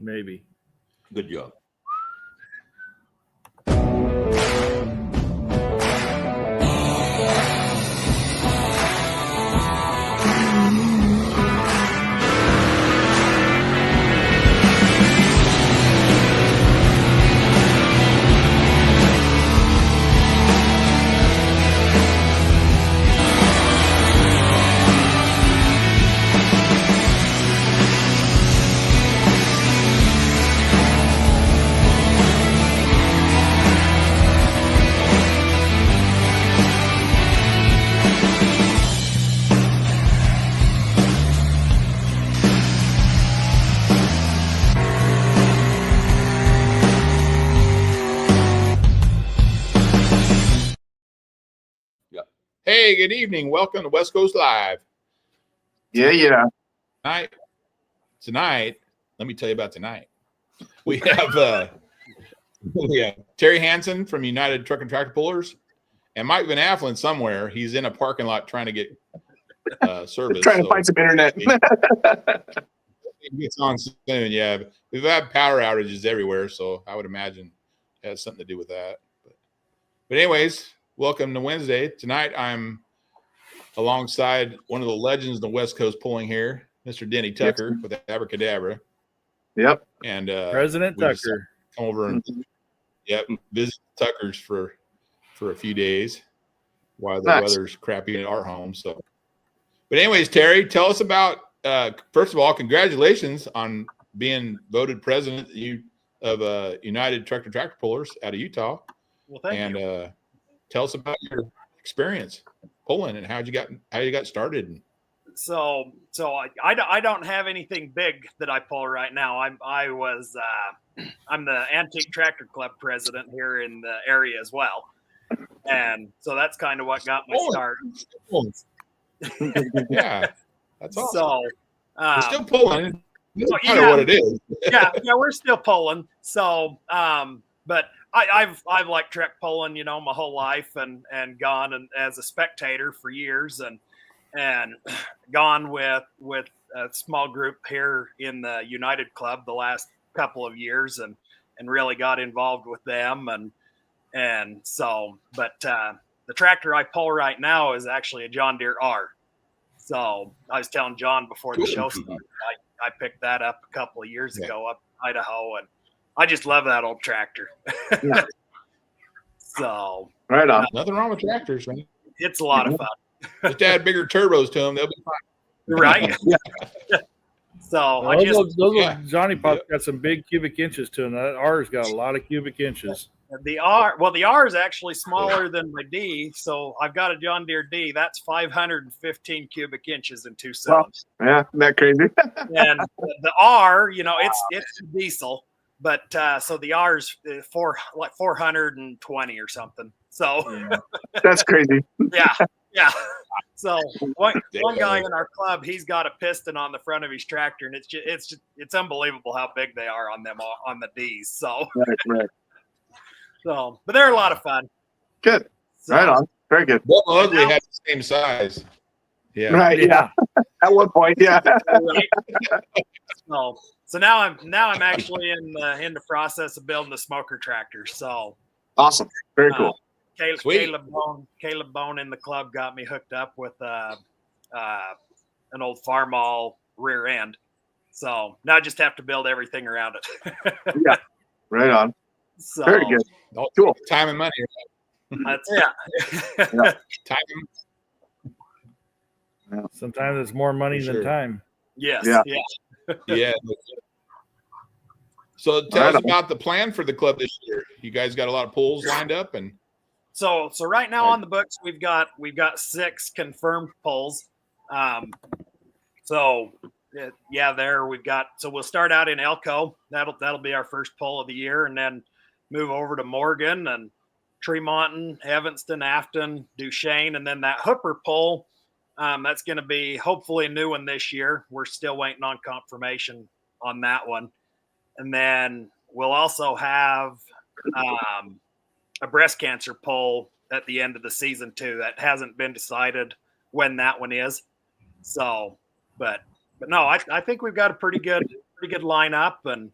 Maybe. Good job. Hey, good evening. Welcome to West Coast Live. Yeah. Tonight, let me tell you about tonight. We have Terry Hansen from United Truck and Tractor Pullers, and Mike Van Afflin somewhere. He's in a parking lot trying to get service. Trying to find some internet. He gets on soon. Yeah, we've had power outages everywhere, so I would imagine it has something to do with that. But anyways. Welcome to Wednesday. Tonight, I'm alongside one of the legends of the West Coast pulling here, Mr. Denny Tucker with Abracadabra. Yep. And President Tucker. Come over and visit Tucker's for a few days while the weather's crappy at our home. So, but anyways, Terry, tell us about. First of all, congratulations on being voted president of United Tractor Pullers out of Utah. Well, thank you. Tell us about your experience pulling and how you got started. So I don't have anything big that I pull right now. I'm the Antique Tractor Club president here in the area as well, and so that's kind of what got my start. Yeah, that's awesome. So we're still pulling. No matter what it is. yeah, we're still pulling. So, but I've liked trek pulling, my whole life, and gone and as a spectator for years, and gone with a small group here in the United Club the last couple of years, and really got involved with them, and so. But the tractor I pull right now is actually a John Deere R. So I was telling John before the show started, I picked that up a couple of years ago up in Idaho, and I just love that old tractor. So right on. Nothing wrong with tractors, man. It's a lot of fun. Just add bigger turbos to them; they'll be fine. Right. So those Johnny Pop's got some big cubic inches to them. That R's got a lot of cubic inches. The R is actually smaller than my D. So I've got a John Deere D. That's 515 cubic inches in 2 cylinders. Well, yeah, isn't that crazy? And the R, it's diesel. But so the R's like 420 or something. So that's crazy. Yeah. So one guy in our club, he's got a piston on the front of his tractor, and it's unbelievable how big they are on the D's. So right. So, but they're a lot of fun. Good. So, right on. Very good. Well, Ugly had the same size. Yeah. Right. Yeah. At one point. Yeah. So now I'm actually in the process of building the smoker tractor. So awesome. Very cool. Caleb Bone in the club got me hooked up with an old Farmall rear end. So now I just have to build everything around it. Yeah. Right on. So, very good. Cool. Time and money. That's Time. Yeah. Sometimes it's more money than time. Yes. Yeah. So tell us about the plan for the club this year. You guys got a lot of pulls lined up, and so right now on the books we've got 6 confirmed pulls. So we'll start out in Elko. That'll be our first pull of the year, and then move over to Morgan and Tremonton, Evanston, Afton, Duchesne, and then that Hooper pull. That's going to be hopefully a new one this year. We're still waiting on confirmation on that one. And then we'll also have a breast cancer pull at the end of the season too. That hasn't been decided when that one is. So, but no, I think we've got a pretty good lineup, and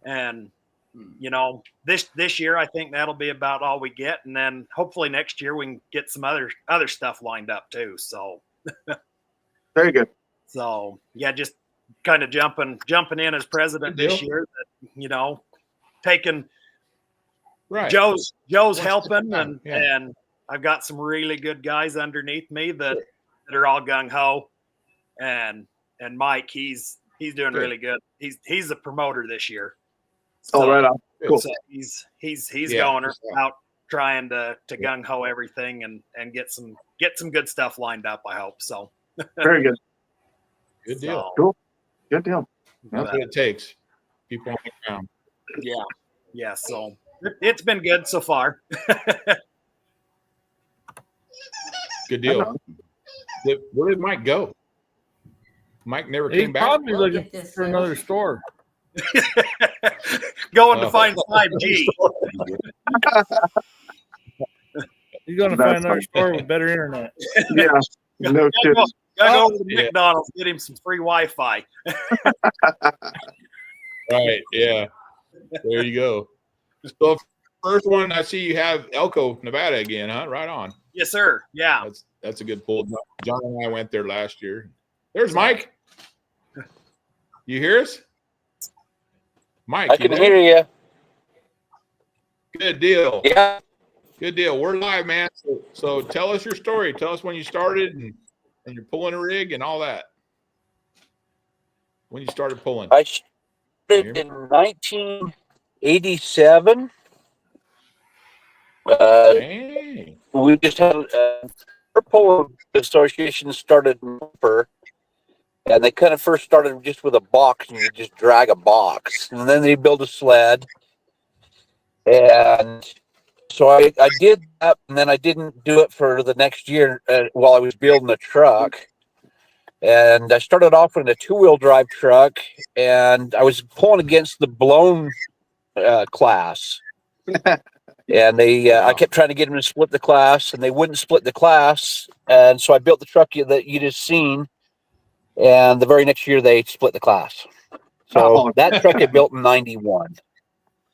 And this year I think that'll be about all we get, and then hopefully next year we can get some other stuff lined up too. So Very good. So yeah, just kind of jumping in as president this year. That taking Right. Joe's helping, and I've got some really good guys underneath me that are all gung ho, and Mike, he's doing really good. He's a promoter this year. So, right on. Cool. So he's going out trying to gung ho everything and get some good stuff lined up. I hope so. Very good. Good deal. Cool. Good deal. That's what it takes. People on the ground. Yeah. So it's been good so far. Good deal. Where did Mike go? Mike never He's came back. probably looking for another store. Going to find 5G. He's going to find another store with better internet. Yeah. No kidding. Gotta go over to McDonald's, get him some free Wi-Fi. Right. Yeah. There you go. So first one, I see you have Elko, Nevada again, huh? Right on. Yes, sir. Yeah. That's a good pull. John and I went there last year. There's Mike. You hear us? Mike, I can hear you. Good deal. Yeah. Good deal. We're live, man. So tell us your story. Tell us when you started and you're pulling a rig and all that. When you started pulling. I started in 1987. Dang. We just had our polo association started in Hooper, and they kind of first started just with a box, and you just drag a box, and then they built a sled. And so I did that, and then I didn't do it for the next year while I was building a truck. And I started off in a two-wheel drive truck, and I was pulling against the blown class. And I kept trying to get them to split the class, and they wouldn't split the class. And so I built the truck that you just seen, and the very next year they split the class. So that truck I built in 91.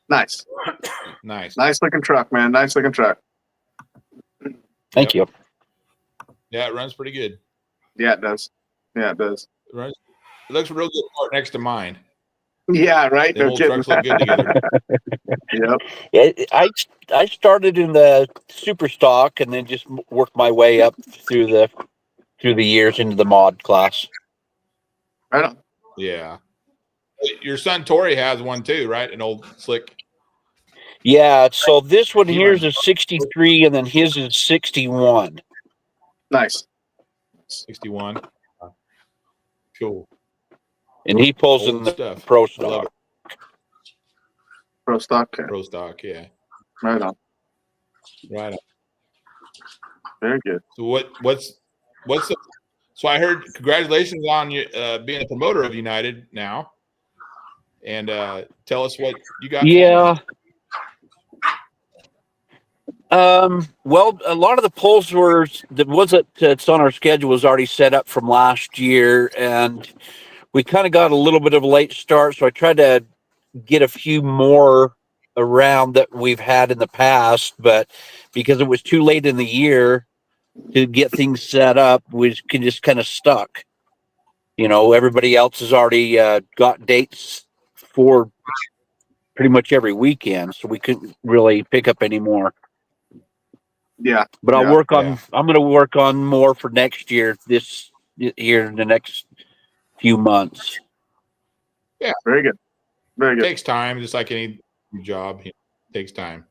Nice. Nice looking truck, man. Nice looking truck. Thank you. Yeah, it runs pretty good. Yeah, it does. It looks real good part next to mine. Yeah, right. The old trucks look good together. Yep. Yeah, I started in the super stock and then just worked my way up through the years into the mod class. Right on. Yeah. Your son Tori has one too, right? An old slick. Yeah, so this one here is a 63 and then his is 61. Nice. 61. Cool. And he pulls Old in the stuff. pro I love stock. it. Pro stock. Okay. Pro stock, yeah. Right on. Right on. Very good. So what's the so I heard congratulations on you being a promoter of United now. And tell us what you got. Yeah. Well, a lot of the pulls that's on our schedule was already set up from last year, and we kind of got a little bit of a late start. So I tried to get a few more around that we've had in the past, but because it was too late in the year to get things set up, we just kind of stuck. Everybody else has already got dates for pretty much every weekend, so we couldn't really pick up any more. Yeah. But I'm going to work on more for next year, this year in the next few months. Yeah. Very good. Very good. It takes time, just like any job. It takes time.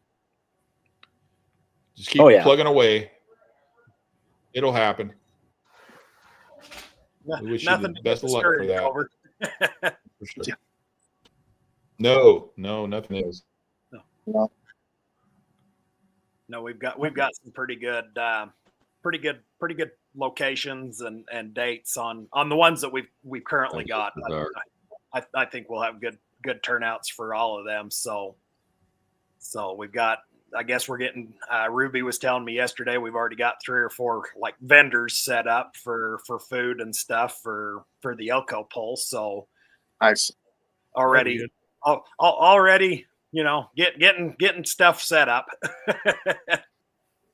Just keep plugging away. It'll happen. We wish you the best of luck for that. For sure. Yeah. No, nothing is. No, we've got some pretty good locations and dates on the ones that we've currently got. I think we'll have good turnouts for all of them. So we've got. I guess we're getting. Ruby was telling me yesterday we've already got 3 or 4 like vendors set up for food and stuff for the Elko Pulse. So nice. Already already, getting stuff set up.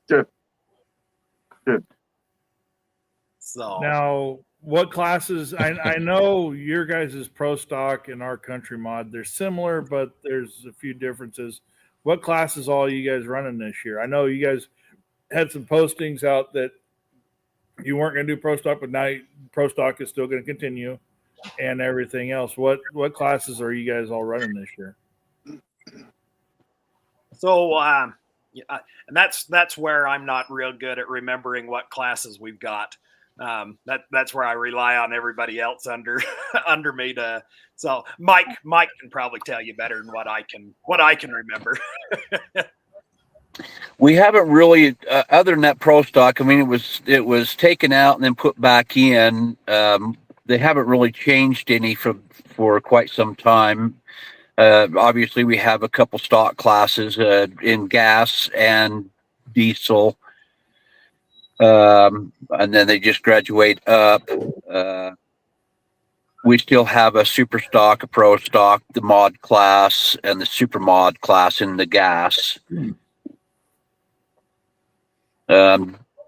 Good. So Now, what classes? I know your guys' pro stock and our country mod, they're similar, but there's a few differences. What classes all you guys running this year? I know you guys had some postings out that you weren't going to do pro stock, but now pro stock is still going to continue and everything else. What classes are you guys all running this year? So, and that's where I'm not real good at remembering what classes we've got. That's where I rely on everybody else under me to. So Mike can probably tell you better than what I can remember. We haven't really, other than that pro stock. I mean, it was taken out and then put back in. They haven't really changed any for quite some time. Obviously, we have a couple stock classes in gas and diesel, and then they just graduate up. We still have a super stock, a pro stock, the mod class, and the super mod class in the gas.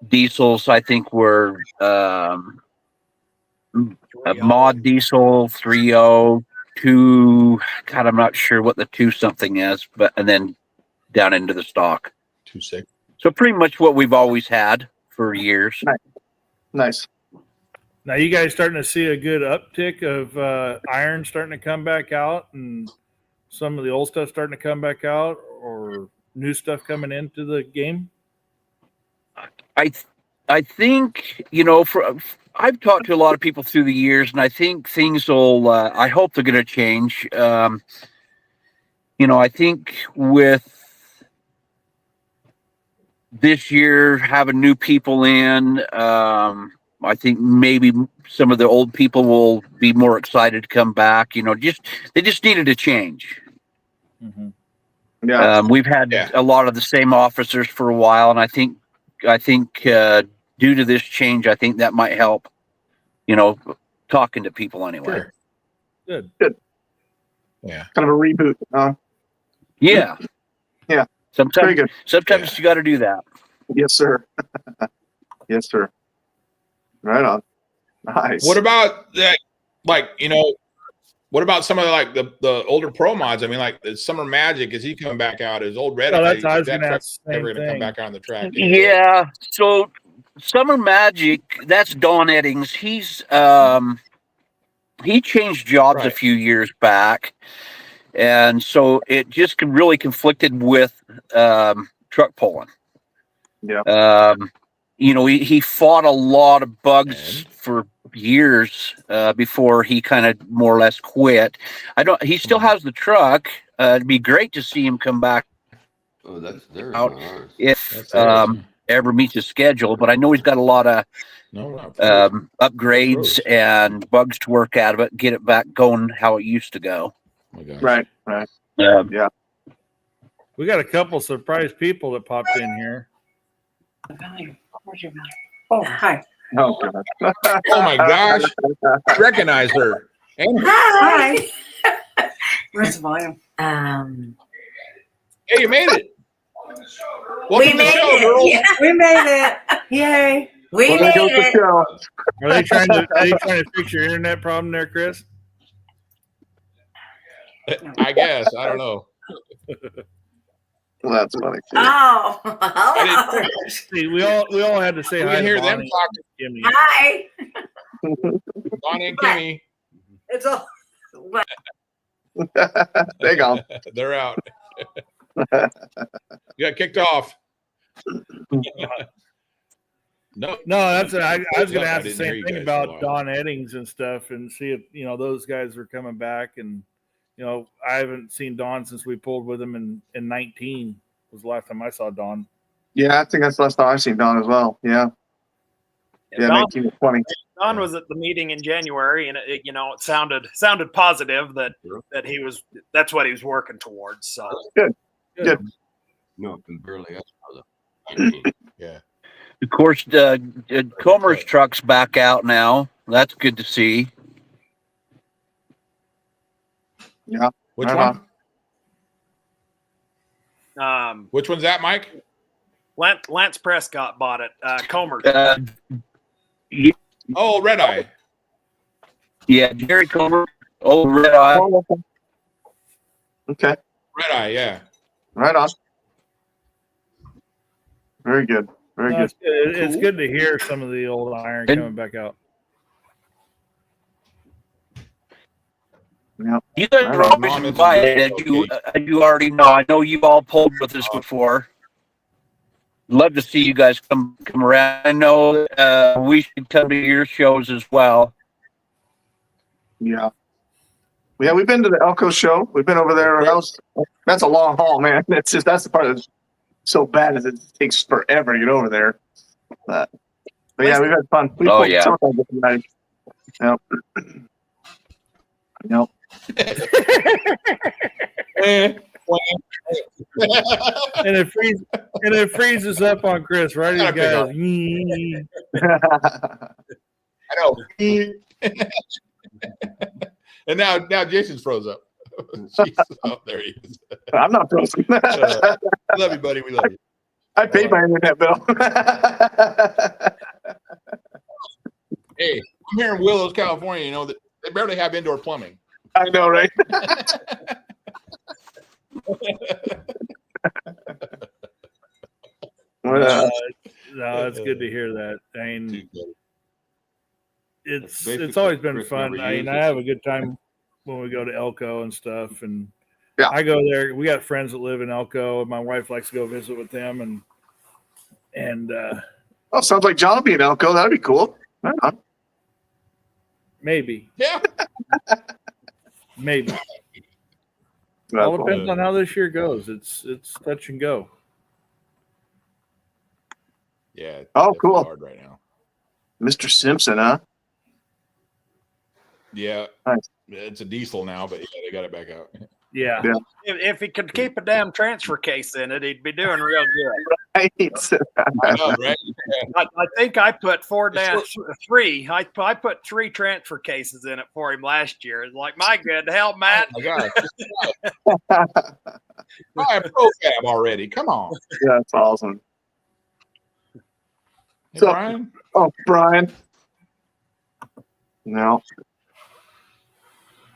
Diesels, I think, were a mod diesel 3.0. 2, God, I'm not sure what the 2 something is, and then down into the stock 2.6. So pretty much what we've always had for years. Nice. Now, you guys starting to see a good uptick of iron starting to come back out, and some of the old stuff starting to come back out, or new stuff coming into the game? I think, I've talked to a lot of people through the years, and I think things will, I hope they're going to change. I think with this year having new people in, I think maybe some of the old people will be more excited to come back. They just needed a change. Mm-hmm. Yeah. We've had a lot of the same officers for a while, and I think due to this change, I think that might help, talking to people anyway. Sure. Good. Yeah. Kind of a reboot. Yeah. Yeah. Very Sometimes good. you got to do that. Yes, sir. Yes, sir. Right on. Nice. What about that? What about some of the older pro mods? I mean, like the Summer Magic, is he coming back out? His old Red? Well, that's Eye, I was that going to truck's ask the same never going to come thing. back out on the track. Yeah. So Summer Magic, that's Don Eddings. He changed jobs a few years back, and so it just really conflicted with truck pulling. Yeah. He fought a lot of bugs for years before he kind of more or less quit. He still has the truck. It'd be great to see him come back out if ever meets his schedule, but I know he's got a lot of upgrades and bugs to work out of it, get it back going how it used to go. Oh my gosh. Right. Yeah. We got a couple surprise people that popped in here. Oh, hi. Oh, God. Oh my gosh. I recognize her. Hi. Where's the volume? Hey, you made it. Welcome to the show, girls. Yeah. We made it. Yay. We Well, made there goes the it. show. Are they trying to fix your internet problem there, Chris? I guess. I don't know. Well, that's funny. Too. Oh. I See, we all had to say We hi can to hear them Bonnie talking. and Jimmy. Hi. Bonnie and Kimmy. It's all. They gone. They're out. You got kicked off. No, that's I was going to I ask the didn't hear same you thing guys for a about while. Don Eddings and stuff, and see if those guys are coming back. And I haven't seen Don since we pulled with him in 19 was the last time I saw Don. Yeah, I think that's the last time I've seen Don as well. Yeah. Yeah, Don, 19 to 20. Don was at the meeting in January, and it sounded positive that that's what he was working towards. So Good. No, can barely ask for Yeah. Of course, Comer's truck's back out now. That's good to see. Yeah. Which Right one? Which one's that, Mike? Lance Prescott bought it. Comer. Oh, Red Eye. Yeah, Jerry Comer. Oh, Red Eye. Okay. Red Eye, yeah. Right on. Very good. Very No, good. it's good to hear some of the old iron coming back out. Yeah. You guys are always Mom is invited, as you already know. I know you've all pulled with us before. Love to see you guys come around. I know we should come to your shows as well. Yeah. Yeah, we've been to the Elko show. We've been over there. That's a long haul, man. That's the part that's so bad is it takes forever to get over there. But yeah, we've had fun. We pulled some of that night. Yep. Yep. And it freezes up on Chris, right? He goes, I know. And now Jason's froze up. Jesus. Oh, there he is. I'm not frozen. Love you, buddy. We love you. I paid my internet bill. Hey, I'm here in Willows, California. You know that they barely have indoor plumbing. I know, right? no, it's good to hear that. I mean, it's always been fun. I mean, I have a good time when we go to Elko and stuff, and I go there. We got friends that live in Elko, and my wife likes to go visit with them, and oh, sounds like John will be in Elko. That'd be cool. Maybe. Yeah. Maybe. That's All depends on how this year goes. It's touch and go. Yeah. Oh, cool. Hard right now. Mr. Simpson, huh? Yeah. Nice. It's a diesel now, but yeah, they got it back out. Yeah. If he could keep a damn transfer case in it, he'd be doing real good. Right. I know, right? I think I put three. I put 3 transfer cases in it for him last year. It's like, my good hell, Matt. Oh my God. I have ProFab already. Come on. Yeah, that's awesome. Hey, So- Brian. Oh, Brian. No.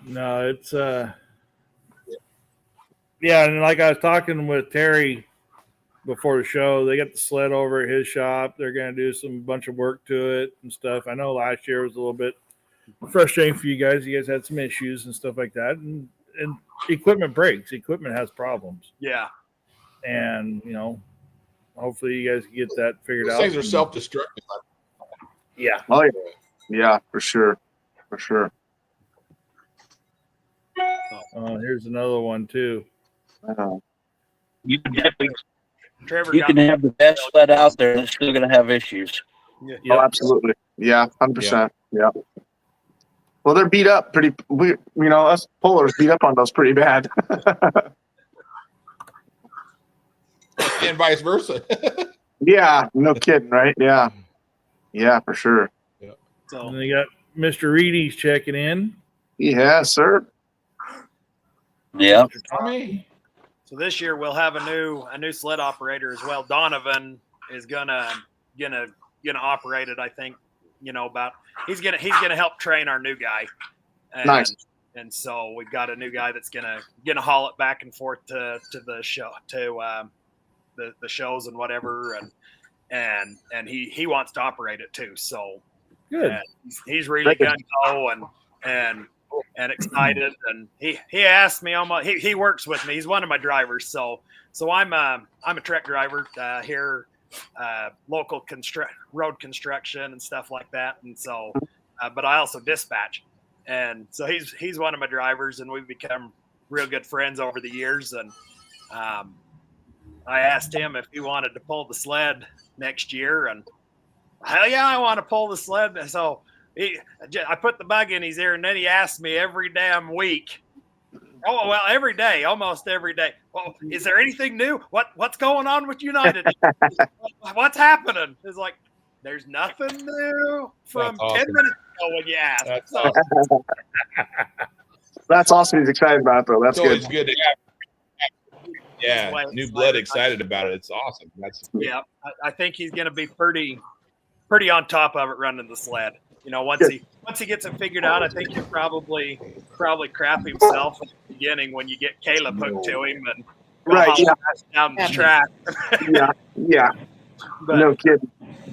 No, it's yeah, and like I was talking with Terry before the show, they got the sled over at his shop. They're going to do some bunch of work to it and stuff. I know last year was a little bit frustrating for you guys. You guys had some issues and stuff like that, and equipment breaks. Equipment has problems. Yeah. And hopefully you guys can get that figured Those out. things are self-destructive. Yeah. Oh, yeah. Yeah, for sure. For sure. Here's another one too. You can definitely, Trevor you got can have the best sled out there, and it's still going to have issues. Oh, absolutely. Yeah, 100%. Yeah. Well, they're beat up pretty. Us pullers beat up on those pretty bad. And vice versa. Yeah, no kidding, right? Yeah. Yeah, for sure. So And they got Mr. Reedy's checking in. Yeah, sir. Yeah. Tommy. So this year we'll have a new sled operator as well. Donovan is gonna operate it. I think about he's gonna help train our new guy. And, Nice. And so we've got a new guy that's gonna haul it back and forth to the show the shows and whatever, and he wants to operate it too. So Good. he's really gung ho and excited, and he asked me almost. He works with me. He's one of my drivers. So I'm a truck driver here, local road construction and stuff like that. And so, but I also dispatch, and so he's one of my drivers, and we've become real good friends over the years. And I asked him if he wanted to pull the sled next year, and hell yeah, I want to pull the sled. So I put the bug in his ear, and then he asked me every damn week. Oh, well, every day, almost every day. Well, is there anything new? What's going on with United? What's happening? It's like, there's nothing new from That's awesome. 10 minutes ago when you asked. That's So, awesome. That's awesome. He's excited about it, though. That's It's always good. good to have new blood excited about it. It's awesome. Yeah, I think he's going to be pretty on top of it running the sled. You know, once he gets it figured out, I think he'll probably crap himself at the beginning when you get Caleb hooked to him and go down the track. Yeah. But No kidding.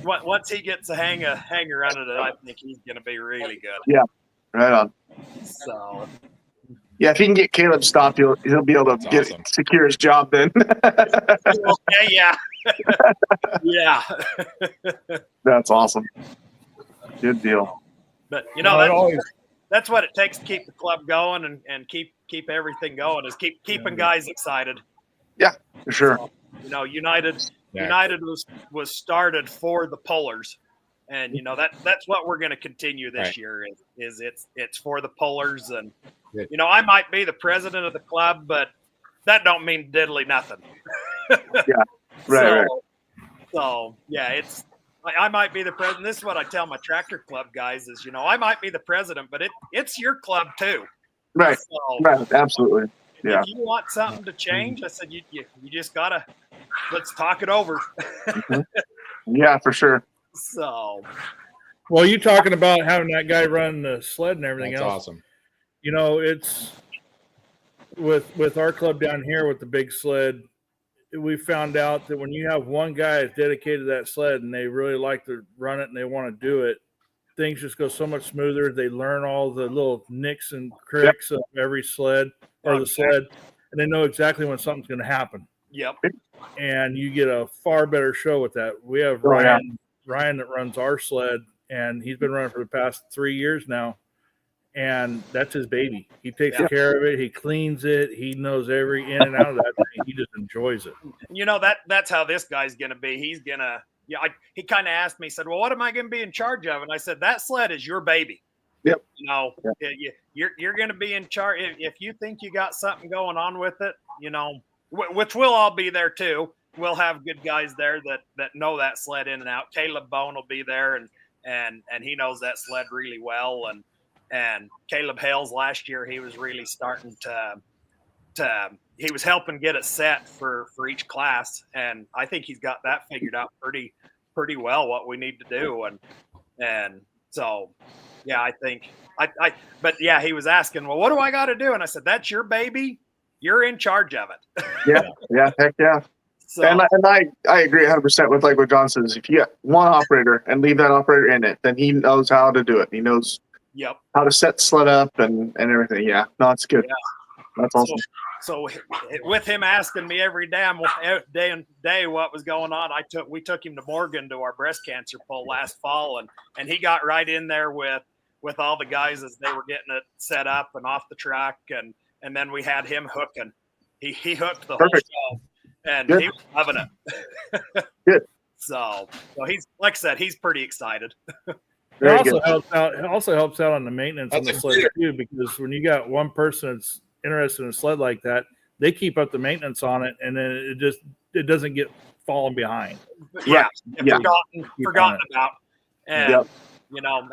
once he gets a hang of running it, I think he's going to be really good. Yeah, right on. So. Yeah, if he can get Caleb stopped, he'll be able to secure his job then. Okay, yeah. Yeah. That's awesome. Good deal. But you know, that's what it takes to keep the club going and keep everything going is keeping guys excited. Yeah, for sure. So, you know, United was started for the pullers. And you know that's what we're going to continue this year is it's for the pullers. And you know, I might be the president of the club, but that don't mean diddly nothing. Yeah, right. So yeah, I might be the president. This is what I tell my tractor club guys is, you know, I might be the president, but it's your club too. Right. So, right. Absolutely. Yeah. If you want something to change, I said you just gotta let's talk it over. Yeah, for sure. So, well, you talking about having that guy run the sled and everything That's else. Awesome. You know, it's with our club down here with the big sled. We found out that when you have one guy that's dedicated to that sled and they really like to run it and they want to do it, things just go so much smoother. They learn all the little nicks and cricks of every sled or the sled, and they know exactly when something's going to happen. Yep. And you get a far better show with that. We have Ryan that runs our sled, and he's been running for the past 3 years now. And that's his baby. He takes care of it. He cleans it. He knows every in and out of that thing. He just enjoys it. You know, that's how this guy's going to be. He's going to, he kind of asked me, he said, well, what am I going to be in charge of? And I said, that sled is your baby. Yep. You know, you're going to be in charge. If you think you got something going on with it, you know, which we'll all be there too. We'll have good guys there that know that sled in and out. Caleb Bone will be there and he knows that sled really well. And Caleb Hales last year, he was really starting to he was helping get it set for each class. And I think he's got that figured out pretty well what we need to do. And so, yeah, I think but yeah, he was asking, well, what do I got to do? And I said, that's your baby. You're in charge of it. Yeah. Heck yeah. So, and I agree 100% with like what John says. If you get one operator and leave that operator in it, then he knows how to do it. He knows how to set the sled up and everything. Yeah, no, it's good. Yeah. That's awesome. So with him asking me every damn day what was going on, we took him to Morgan to our breast cancer pull last fall, and he got right in there with all the guys as they were getting it set up and off the track, and then we had him hooking. He hooked the whole show, and he was loving it. Good. So he's, like I said, he's pretty excited. It also helps out on the maintenance on the sled too, because when you got one person that's interested in a sled like that, they keep up the maintenance on it, and then it doesn't get falling behind. Forgotten about. And you know,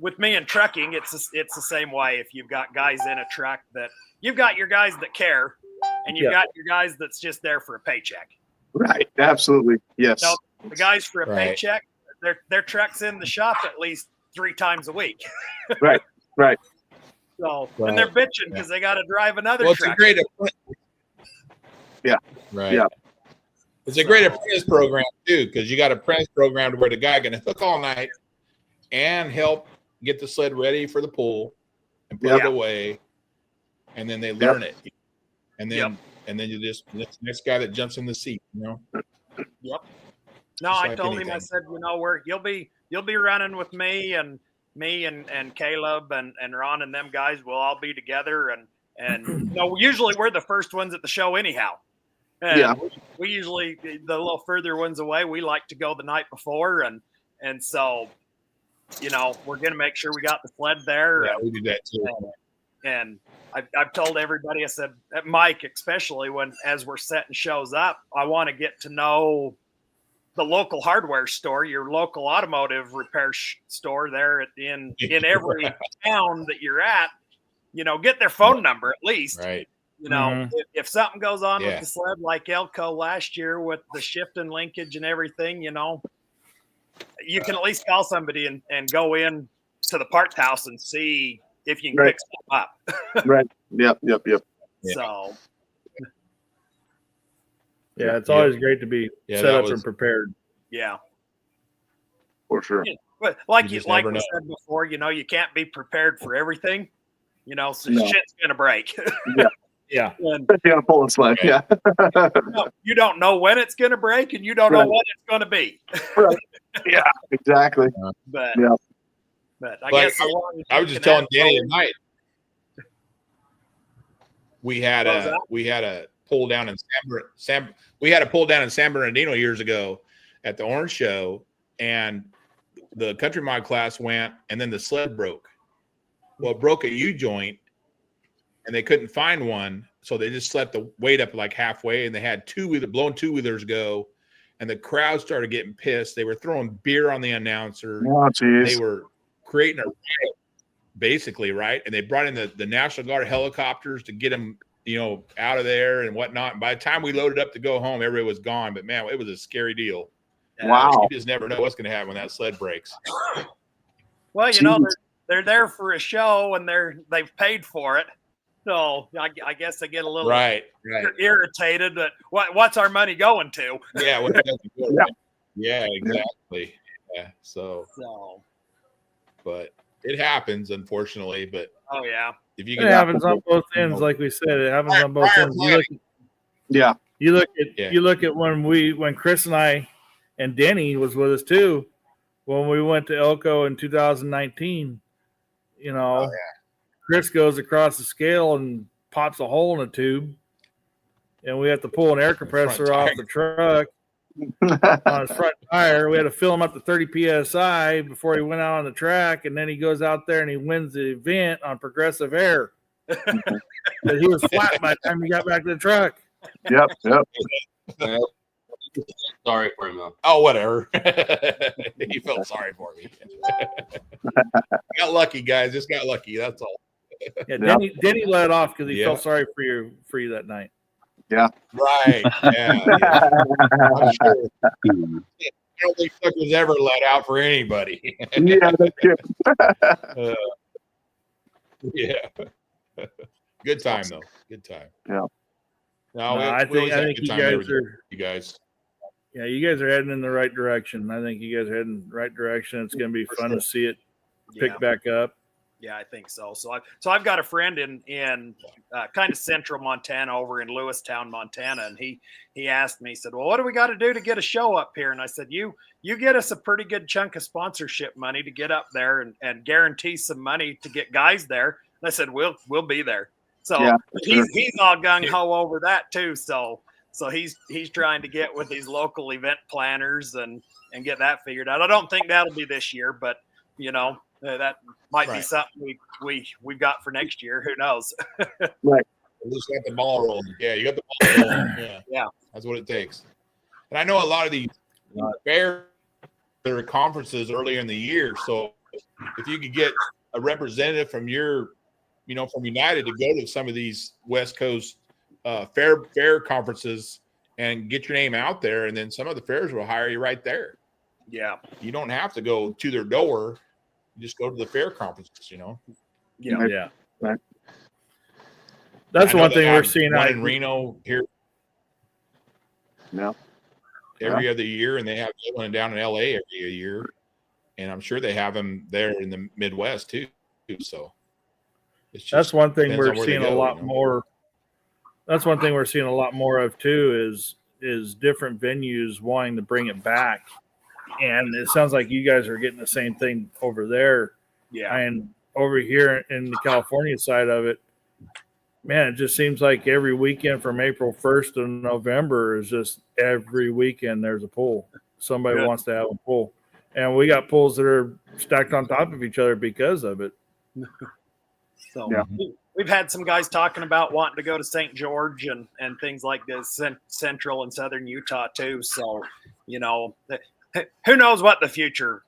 with me in trucking, it's the same way. If you've got guys in a truck that you've got your guys that care, and you've got your guys that's just there for a paycheck. Right. Absolutely. Yes. So the guys for a paycheck, their truck's in the shop at least 3 times a week. Right. So and they're bitching because they got to drive another truck. It's a great It's a great apprentice program too, because you got an apprentice program to where the guy can hook all night and help get the sled ready for the pull and put it away, and then they learn it, and then you just next guy that jumps in the seat, you know. Yep. No, I told him. I said, you know, you'll be running with me and Caleb and Ron and them guys will all be together, and you know, usually we're the first ones at the show anyhow. And we usually, the little further ones away, we like to go the night before, and so, you know, we're gonna make sure we got the sled there. Yeah, we do that too. And I've told everybody, I said, Mike, especially as we're setting shows up, I want to get to know the local hardware store, your local automotive repair store there in every town that you're at. get their phone number at least. Right. If something goes on Yeah. with the sled like Elko last year with the shift and linkage and everything, you can at least call somebody and go in to the parts house and see if you can pick stuff up. Right. Yep. Yeah. So Yeah, it's always great to be set up and prepared. yeah. For sure. But like You just we never know. said before, you can't be prepared for everything. So No. shit's gonna break. Yeah. And Especially on a pulling sled. Right. Yeah. you don't know when it's gonna break, and you don't know what it's gonna be. Right. Yeah. Exactly. But Yeah. but I Like, guess as long as I you was just can telling have Danny phone- tonight. We had What was a that? we had a pull down in we had a pull down in San Bernardino years ago at the Orange Show, and the country mod class went, and then the sled broke. Well, it broke a U joint, and they couldn't find one, so they just let the weight up like halfway, and they had blown two-wheelers go, and the crowd started getting pissed. They were throwing beer on the announcer. Oh, geez. They were creating a riot, basically, right? And they brought in the National Guard helicopters to get them, out of there and whatnot. And by the time we loaded up to go home, everybody was gone. But man, it was a scary deal. Wow. You just never know what's going to happen when that sled breaks. Well, Jeez. they're there for a show, and they've paid for it. So I guess they get a little Right. irritated that what's our money going to? Yeah. Yeah, exactly. Yeah. So, but it happens, unfortunately. But Oh yeah. if you It can, happens on both ends, like we said. It happens on both ends. Yeah. You look at when Chris and I and Denny was with us too, when we went to Elko in 2019. Chris goes across the scale and pops a hole in the tube, and we have to pull an air compressor off the truck on his front tire. We had to fill him up to 30 psi before he went out on the track, and then he goes out there and he wins the event on progressive air. But he was flat by the time he got back to the truck. Yep. Sorry for him though. oh, whatever. He felt sorry for me. Got lucky, guys. Just got lucky. That's all. Yeah, Denny let off because he felt sorry for you that night. Yeah. Right. Yeah. I'm sure. I don't think Tuck was ever let out for anybody. Yeah. That's good. Yeah. Good time though. Good time. Yeah. No, I think you guys are. You guys. Yeah, you guys are heading in the right direction. I think you guys are heading in the right direction. It's going to be fun to see it pick back up. Yeah, I think so. So I've got a friend in kind of central Montana, over in Lewistown, Montana, and he asked me, he said, "Well, what do we got to do to get a show up here?" And I said, "You get us a pretty good chunk of sponsorship money to get up there and guarantee some money to get guys there." And I said, "We'll be there." So Yeah, he's all gung ho over that too. So he's trying to get with these local event planners and get that figured out. I don't think that'll be this year, but that might be something we've got for next year. Who knows? Right. At least got the ball rolling. Yeah, you got the ball rolling. Yeah. Yeah. That's what it takes. And I know a lot of these fair there are conferences earlier in the year. So if you could get a representative from from United to go to some of these West Coast fair conferences and get your name out there, and then some of the fairs will hire you right there. Yeah. You don't have to go to their door. You just go to the fair conferences, Yeah. Right. That's one thing we're seeing out in Reno here. No. Every other year, and they have one down in LA every year, and I'm sure they have them there in the Midwest too. So that's one thing we're seeing a lot more. That's one thing we're seeing a lot more of too is different venues wanting to bring it back, and it sounds like you guys are getting the same thing over there. Yeah, and over here in the California side of it, man, it just seems like every weekend from April 1st to November is just every weekend there's a pool. Somebody wants to have a pool, and we got pools that are stacked on top of each other because of it. So we've had some guys talking about wanting to go to St. George and things like this, central and southern Utah too. So, who knows what the future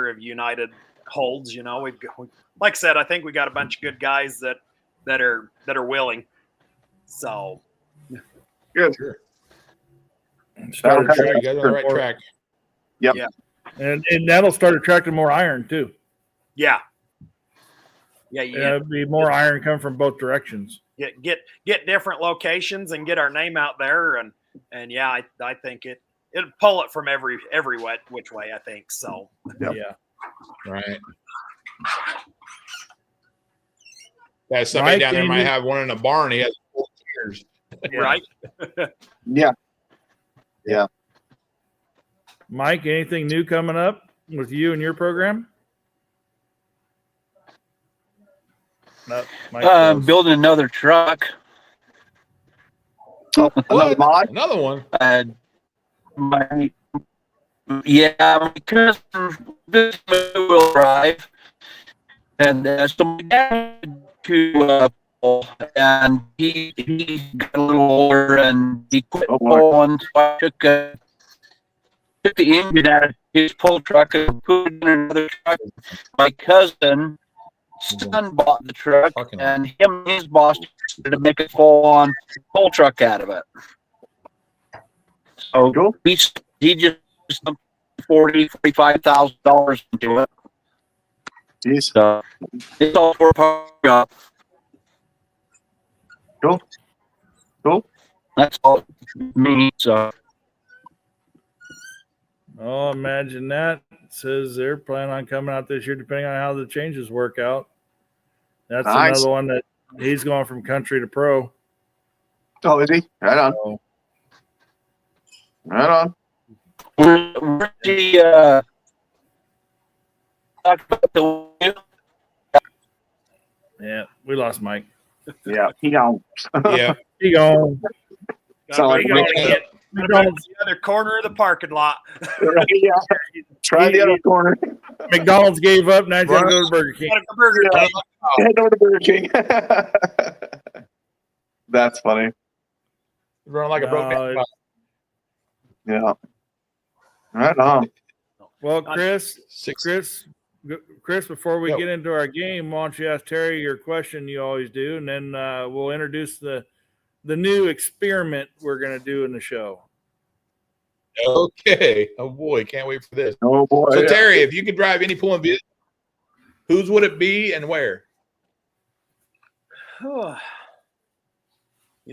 of United holds. You know, like I said, I think we got a bunch of good guys that are willing. So Good. Start Sure, you guys are on the right track. Yep. Yeah. and that'll start attracting more iron too. yeah, It'll be more iron coming from both directions. get different locations and get our name out there, and yeah, I think it'll pull it from every which way. I think so. Yep. Yeah. Right. Yeah, somebody Mike, down there might anything- have one in a barn. He has 4 years. Right. Yeah. Mike, anything new coming up with you and your program? No, Mike goes. Building another truck. Oh, another mod. Another one. My cousin this wheel drive, and so my dad to and he got a little older and he quit pulling. So I took the engine out of his pull truck and put it in another truck. My cousin son bought the truck, and him and his boss decided to make a full-on pull truck out of it. So Cool. he just dumped $45,000 into it. Jeez. So it's all for a power job. Cool. That's all me. So Oh, imagine that. It says they're planning on coming out this year, depending on how the changes work out. That's Nice. another one that he's going from country to pro. Oh, is he? Right on. So, Right on. where's the talk about the wheel? yeah, we lost Mike. Yeah. He gone. Yeah. He gone. Sound like He gone. Make McDonald's, The other corner of the parking lot. Right, yeah. Try the other corner. McDonald's gave up. Now he's got to go to Burger King. Burger Yeah. King. Head over to Burger King. That's funny. Running like a broken No, down. Yeah. Right on. Well, Chris, 6. before we Yo. get into our game, why don't you ask Terry your question you always do, and then we'll introduce the new experiment we're going to do in the show. Okay. Oh boy, can't wait for this. Oh boy. So yeah. Terry, if you could drive any pulling vehicle, whose would it be and where? You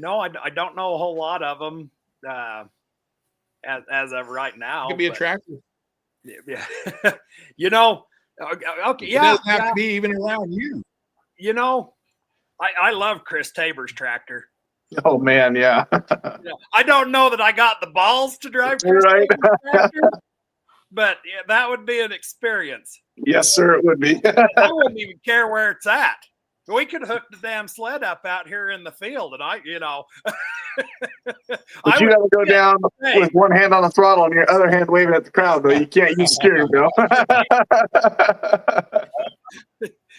know, I don't know a whole lot of them as of right now. It could be a but- tractor. Yeah. You know, okay, It yeah. doesn't have to be even around you. You know, I love Chris Tabor's tractor. Oh man, yeah. I don't know that I got the balls to drive Chris Right. Tabor's tractor, but yeah, that would be an experience. Yes, sir, it would be. I wouldn't even care where it's at. We could hook the damn sled up out here in the field, and But you got to go down Hey. with one hand on the throttle and your other hand waving at the crowd, though. You can't use steering wheel.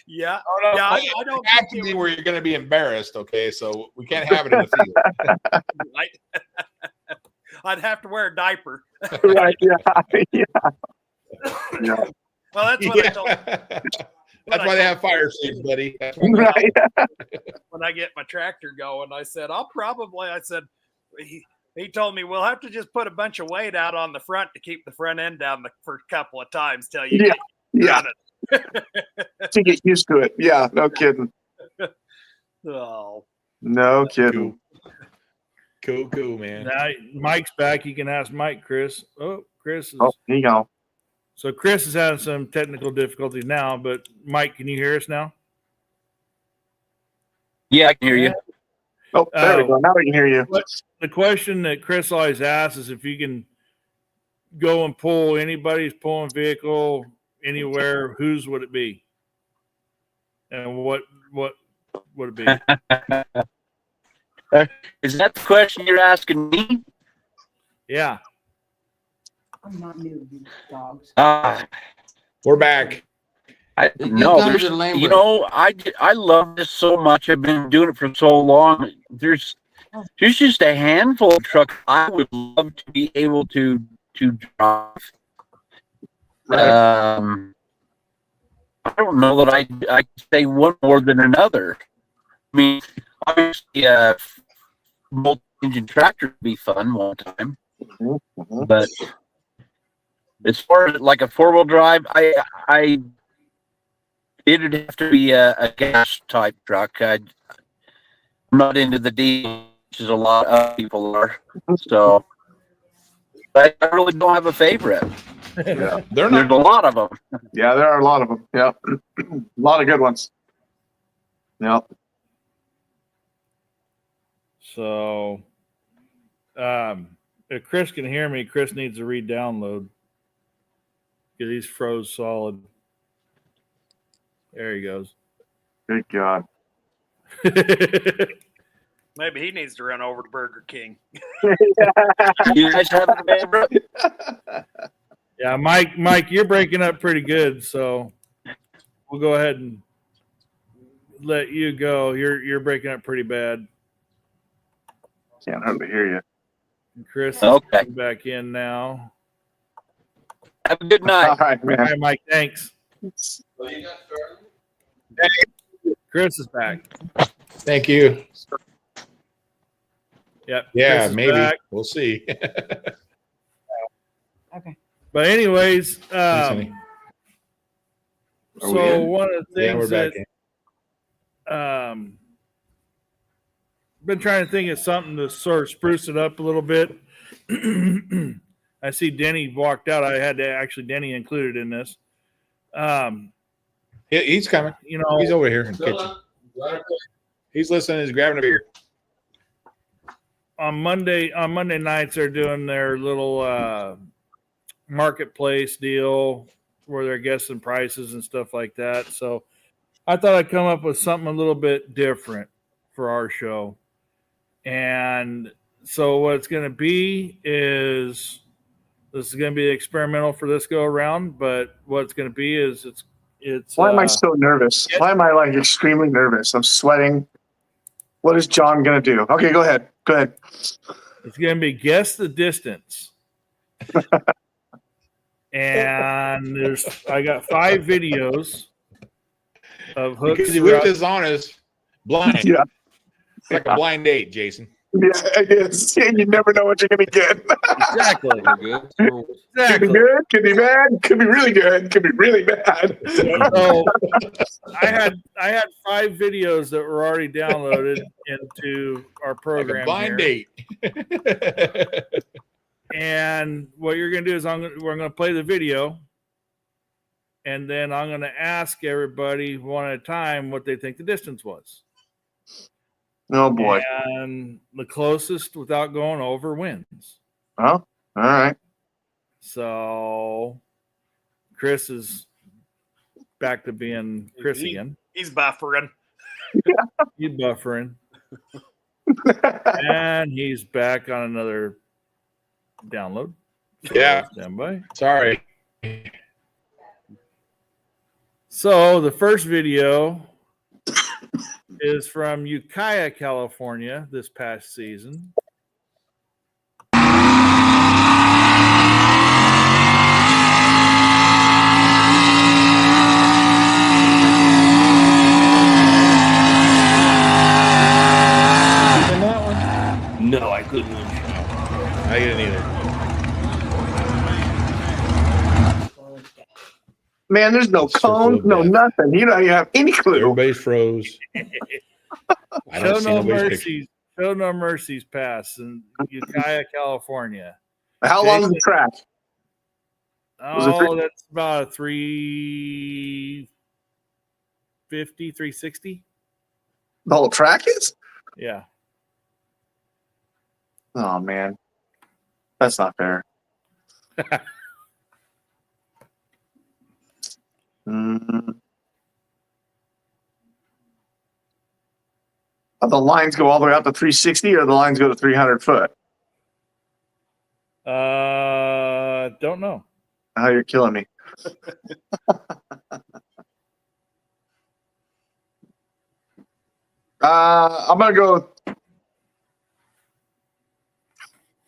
Yeah, Oh, no, yeah. I it don't has think to it be would- where you're going to be embarrassed. Okay, so we can't have it in the field. right? I'd have to wear a diaper. Right? Yeah. Yeah. Well, that's what I told That's why they have fire seats, buddy. That's why- Right. when I get my tractor going. I said, he told me we'll have to just put a bunch of weight out on the front to keep the front end down the first couple of times till you Yeah. get Yeah. running. To get used to it. Yeah. No kidding. Oh, No kidding. Cool, man. Now Mike's back. You can ask Mike, Chris. Oh, Chris is. Oh, here you go. So Chris is having some technical difficulties now, but Mike, can you hear us now? yeah, I can hear you. Oh, there we go. Now we can hear you. The question that Chris always asks is if you can go and pull anybody's pulling vehicle anywhere, whose would it be? And what would it be? Is that the question you're asking me? Yeah. I'm not new to these dogs. We're back. I You no, come there's, to Lambert. you know, I love this so much. I've been doing it for so long. There's just a handful of trucks I would love to be able to drive. Right. I don't know that I say one more than another. I mean, obviously, multi-engine tractor would be fun one time, but as far as like a 4-wheel drive, it'd have to be a gas type truck. I'm not into the diesel, which is a lot of people are. So, but I really don't have a favorite. Yeah, They're There's not. a lot of them. yeah, there are a lot of them. Yeah, a lot of good ones. Yeah. So, if Chris can hear me, Chris needs to re-download because he's froze solid. There he goes. Good God. Maybe he needs to run over to Burger King. You guys have a favorite? Yeah, Mike, you're breaking up pretty good, so we'll go ahead and let you go. You're breaking up pretty bad. Can't hardly hear you. And Chris is Okay. coming back in now. Have a good All night. right, All man. right, Mike, thanks. Chris is back. Thank you. Yep. Yeah, Chris is maybe. back. We'll see. Okay. But anyways, honey. Are we so in? one of the Yeah, we're things back that in. been trying to think of something to sort of spruce it up a little bit. I see Denny walked out. I had to actually Denny included in this. He's coming. You know, He's over here in the kitchen. He's listening. He's grabbing a beer. on Monday nights they're doing their little marketplace deal where they're guessing prices and stuff like that. So I thought I'd come up with something a little bit different for our show. And so what it's going to be is this is going to be experimental for this go around, but what it's going to be is it's Why am I so nervous? Why am I like extremely nervous? I'm sweating. What is John gonna do? Okay, go ahead. Go ahead. it's going to be guess the distance. And I got 5 videos of hooks. Because he whipped this on us blind. Yeah. It's like a blind date, Jason. Yeah, it is. You never know what you're gonna get. Exactly. Good. Could be Exactly. good, could be bad, could be really good, could be really bad. So I had 5 videos that were already downloaded into our Like a program. blind here. date. And what you're going to do is we're going to play the video, and then I'm going to ask everybody one at a time what they think the distance was. Oh boy. And the closest without going over wins. Oh, all right. So Chris is back to being Chris again. He's buffering. He's buffering. And he's back on another download. So Yeah. stand by. Sorry. So the first video is from Ukiah, California this past season. No, I couldn't win. I didn't either. Man, there's no Circle cones, of no death. nothing. You don't even have any clue. Everybody's froze. I Show don't see no nobody's picture. mercies. Show no mercies pass in Ukiah, California. How long is the track? Was it Oh, that's about a 350, 360. The whole track is? Yeah. Oh man. That's not fair. The lines go all the way out to 360 or the lines go to 300 foot? Don't know. Oh, you're killing me. I'm going to go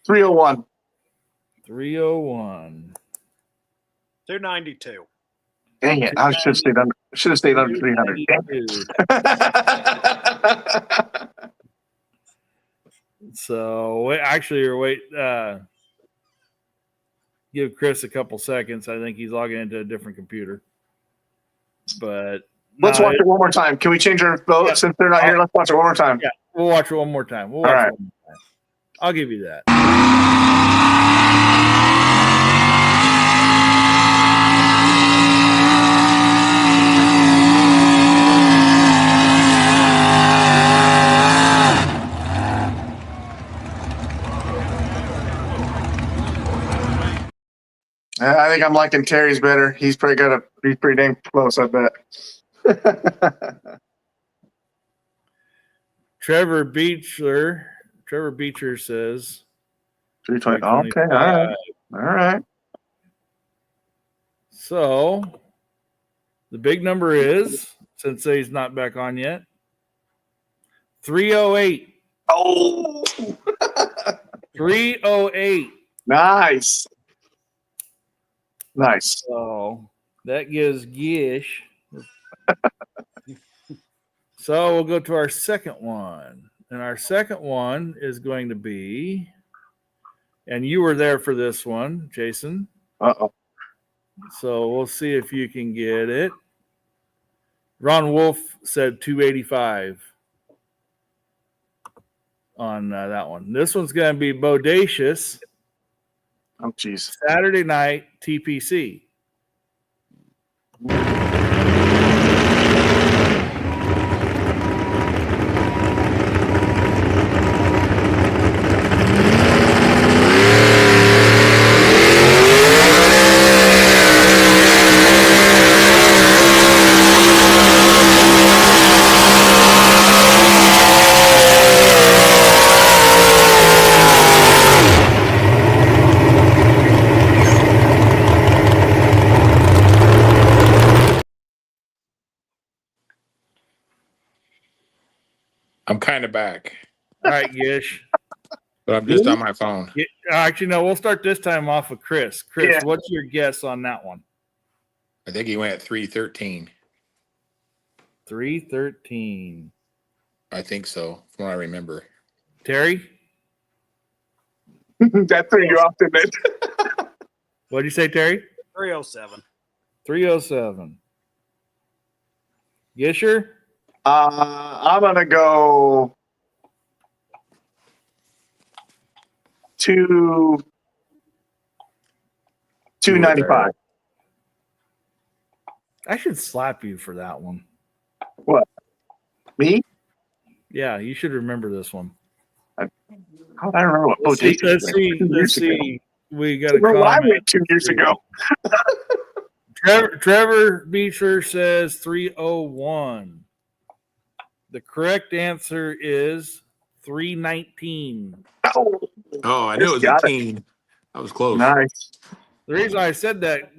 301. 301. 292. Dang it! I should have stayed under. Should have stayed under 300. Dang 292. it. So wait. Give Chris a couple seconds. I think he's logging into a different computer. But Let's watch it one more time. Can we change our vote Yeah. since they're not here? Let's watch it one more time. Yeah, we'll watch it one more time. All right. I'll give you that. I think I'm liking Terry's better. He's pretty dang close, I bet. Trevor Beecher says 320. Okay, all right. So the big number is, since he's not back on yet, 308. Oh, 308. nice. So that gives Gish. So we'll go to our second one. And our second one is going to be, and you were there for this one, Jason. Uh-oh. So we'll see if you can get it. Ron Wolf said 285 on that one. This one's going to be Bodacious. Oh, geez. Saturday night TPC. I'm kind of back, All right, Gish. but I'm just on my phone. Actually, no, we'll start this time off with Chris. Chris, Yeah. what's your guess on that one? I think he went at 313. 313. I think so, from what I remember. Terry, That threw you off, didn't it? what did you say, Terry? 307. 307. Gisher? I'm gonna go 295. I should slap you for that one. What? Me? Yeah, you should remember this one. How do I remember what Let's Bodacious see. went 2 years ago? We got I a remember what I comment. went 2 years ago. Trevor Beecher says 301. The correct answer is 319. Oh, Oh, I knew it was a Got it. teen. I was close. nice. The reason I said that,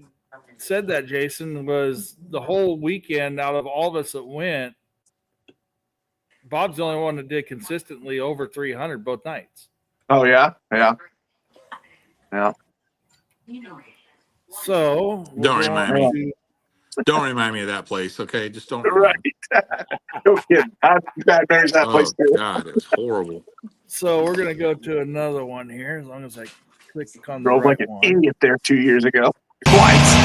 Jason, was the whole weekend out of all of us that went, Bob's the only one that did consistently over 300 both nights. Oh, yeah? Yeah. So Don't we're remind going me. to- Don't remind me of that place, okay? Just don't. Right. No kidding. Bad memories that Oh place too. God, it's horrible. So we're gonna go to another one here, as long as I click on the Drove right like an one. idiot there 2 years ago. Twice.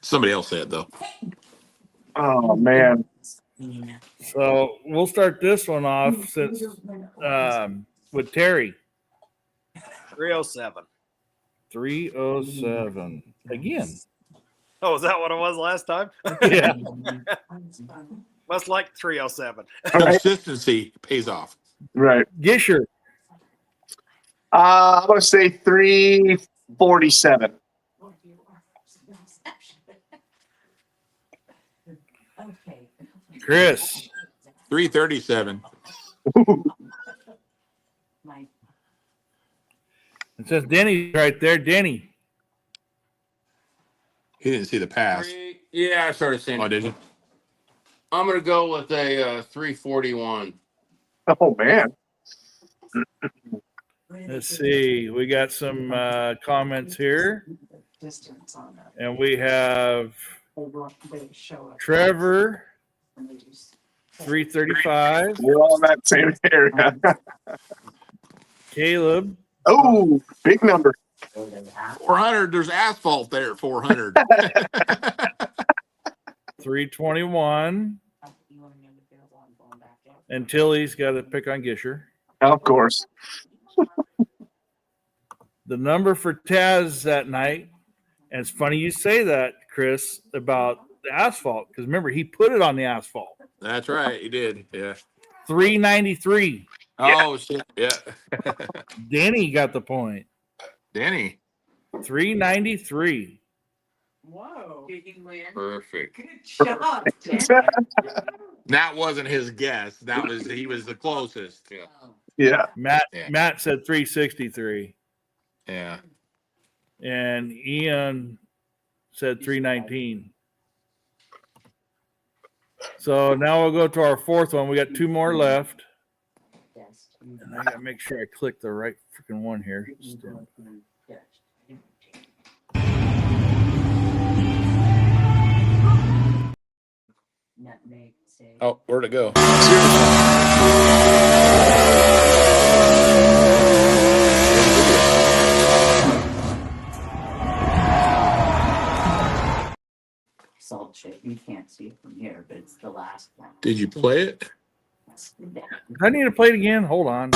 Somebody else said though. Oh, man. So we'll start this one off since with Terry. 307. 307 again. Oh, is that what it was last time? Yeah. Must like 307. Consistency pays off. Right. Gisher. I'm going to say 347. Chris. 337. It says Denny's right there. Denny. He didn't see the pass. Yeah, I started saying. Oh, did you? I'm gonna go with a 341. Oh man. Let's see. We got some comments here, Distance on that. and we have They show us. Trevor when they do s- 335, We're all in that same area. Caleb Oh, big number. 400. There's asphalt there. 400. 321, and Tilly's got to pick on Gisher. Of course. The number for Taz that night, and it's funny you say that, Chris, about the asphalt, because remember, he put it on the asphalt. That's right. He did. Yeah. 393. Oh, shit. Yeah. Danny got the point. Danny. 393. Whoa. Perfect. Good job, Dan. That wasn't his guess. He was the closest. Yeah. Yeah. Matt said 363. Yeah. And Ian said 319. So now we'll go to our fourth one. We got two more left. And I gotta make sure I click the right freaking one here. Oh, where'd it go? Salt shape. You can't see it from here, but it's the last one. Did you play it? I need to play it again. Hold on.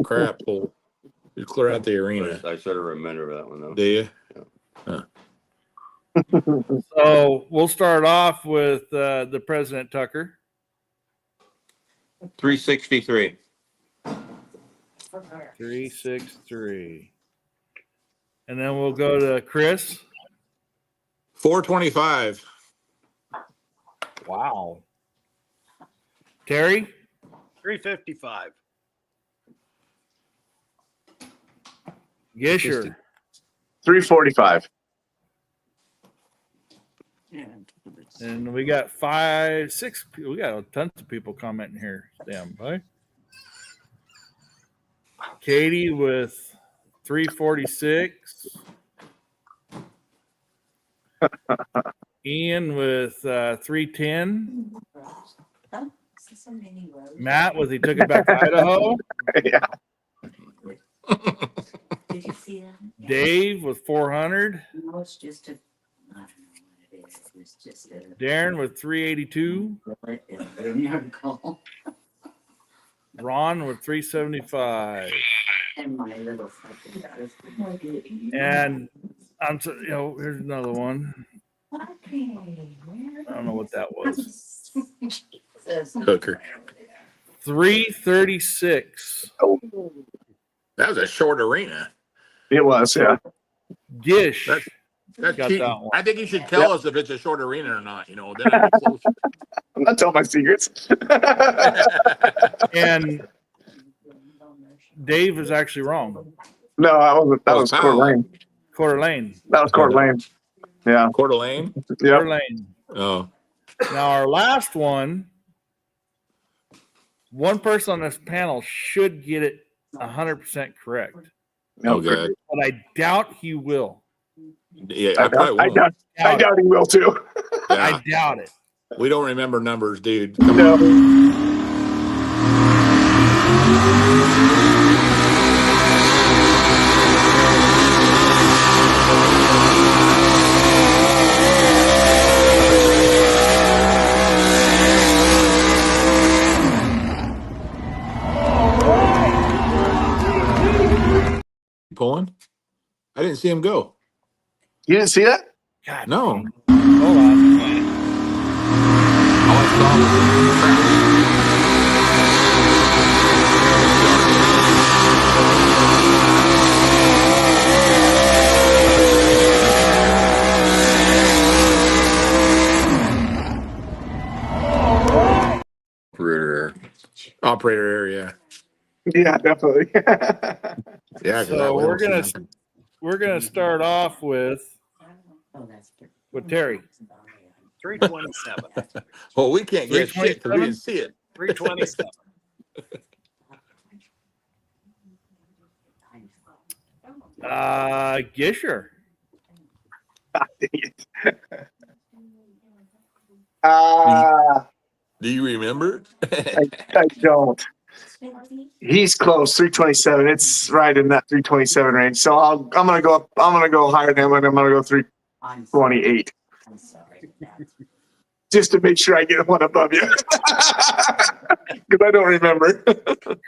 Crap hole. You clear out the arena. I should have remembered that one though. Do you? So we'll start off with the President Tucker. 363. 363. And then we'll go to Chris. 425. Wow. Terry. 355. Gisher. 345. And we got 5, 6. We got tons of people commenting here. Damn, boy. Katie with 346. Ian with 310. Matt with he took it back to Idaho. Yeah. Did you see that? Dave with 400. No, it's just a. I don't know what it is. It's just a. Darren with 382. Miracle. Ron with 375. And my little fucking. And I'm so, here's another one. I don't know what that was. Hooker. 336. That was a short arena. It was, yeah. Gish. That's Got cheating. that one. I think you should tell us if it's a short arena or not. Then it'd be closer. I'm not telling my secrets. And Dave is actually wrong. No, I wasn't. That was Coeur Powell. Lane. Coeur Lane. That was Coeur Lane. Yeah. Coeur d'Alene? Yeah. Coeur Lane. Oh. Now our last one person on this panel should get it 100% correct. Oh, God. But I doubt he will. Yeah, I probably I won't. doubt he will too. Yeah. I doubt it. We don't remember numbers, dude. No. Pulling? I didn't see him go. You didn't see that? God, No. hold on. All I saw was operator area. Yeah, definitely. Yeah, So we're gonna start off with Terry. 327. Well, we can't get shit because we didn't see it. 327. Gisher. Do you remember? I don't. He's close, 327. It's right in that 327 range. So I'm gonna go up. I'm gonna go higher than him, and I'm gonna go 328, I'm sorry. That's just to make sure I get one above you, because I don't remember.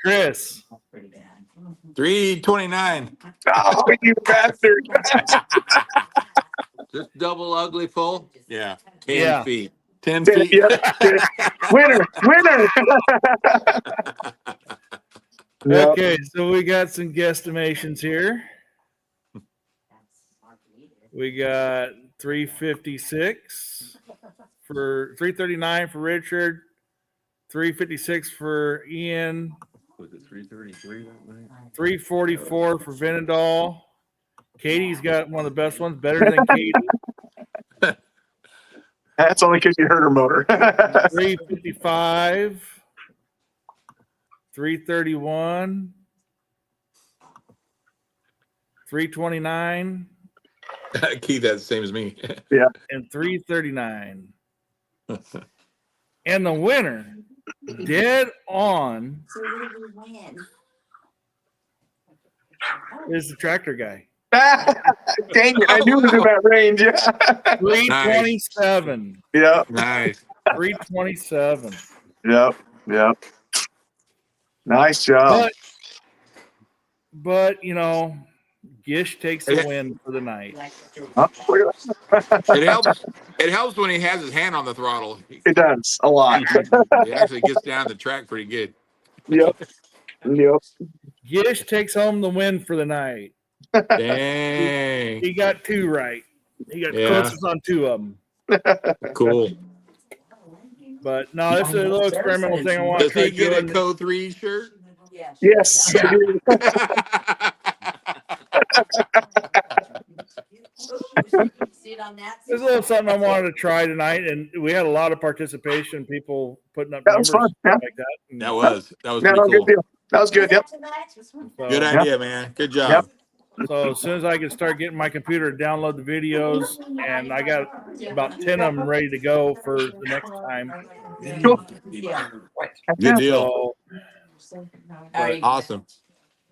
Chris. pretty bad. 329. Oh, you bastard! Just double ugly full. Yeah. 10 Yeah. feet. 10 feet. Yeah, winner. Yep. Okay, so we got some guesstimations here. We got 356 for 339 for Richard, 356 for Ian, Was it 333 that night? 344 for Venedal. Katie's got one of the best ones, better than Katie. That's only because you hurt her motor. 355, 331, 329, Keith, that's the same as me. and 339. And the winner, dead on, is the tractor guy. Dang it! I knew it was in that range. Yeah. 327. Yep. Nice. 327. Yep. Yep. Nice job. But you know, Gish takes the win for the night. Huh? Look at that. It helps. It helps when he has his hand on the throttle. It does a lot. He actually gets down the track pretty good. Yep. Yep. Gish takes home the win for the night. Dang. He got two right. He got Yeah. closest on two of them. Cool. But no, this is a little experimental thing I want to Does try he get a doing. Code 3 shirt? Yes. Yeah. There's a little something I wanted to try tonight, and we had a lot of participation, people putting up That was numbers fun. Yeah. like that. And That was Yeah, pretty no, cool. good deal. That was good. Yep. so, Good idea, man. Good job. Yep. So as soon as I can start getting my computer to download the videos, and I got about 10 of them ready to go for the next time. Cool. Good deal. So, Awesome.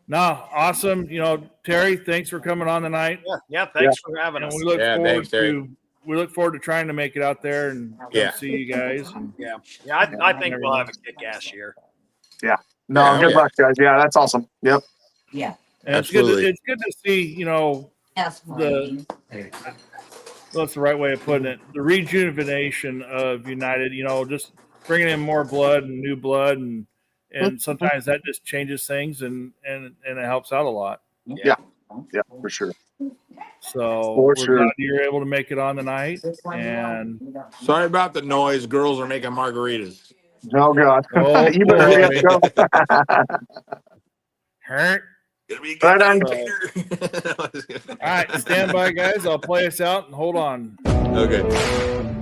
no, awesome. You know, Terry, thanks for coming on tonight. Yeah, thanks for having And us. we look Yeah, forward thanks, Terry. to trying to make it out there and come Yeah. see you guys. And Yeah, I think we'll have a kick-ass year. No, Yeah, good yeah. luck, guys. Yeah, that's awesome. Yep. Yeah. and Absolutely. it's good to see, you know, what's the right way of putting it? The rejuvenation of United, you know, just bringing in more blood and new blood, and sometimes that just changes things and it helps out a lot. Yeah, for sure. So For we're sure. glad you're able to make it on tonight. And Sorry about the noise. Girls are making margaritas. Oh God. Oh, You better hurry up and go. hurt. Gonna be a Right on. good All right, stand by, guys. I'll play us out and hold on. Okay.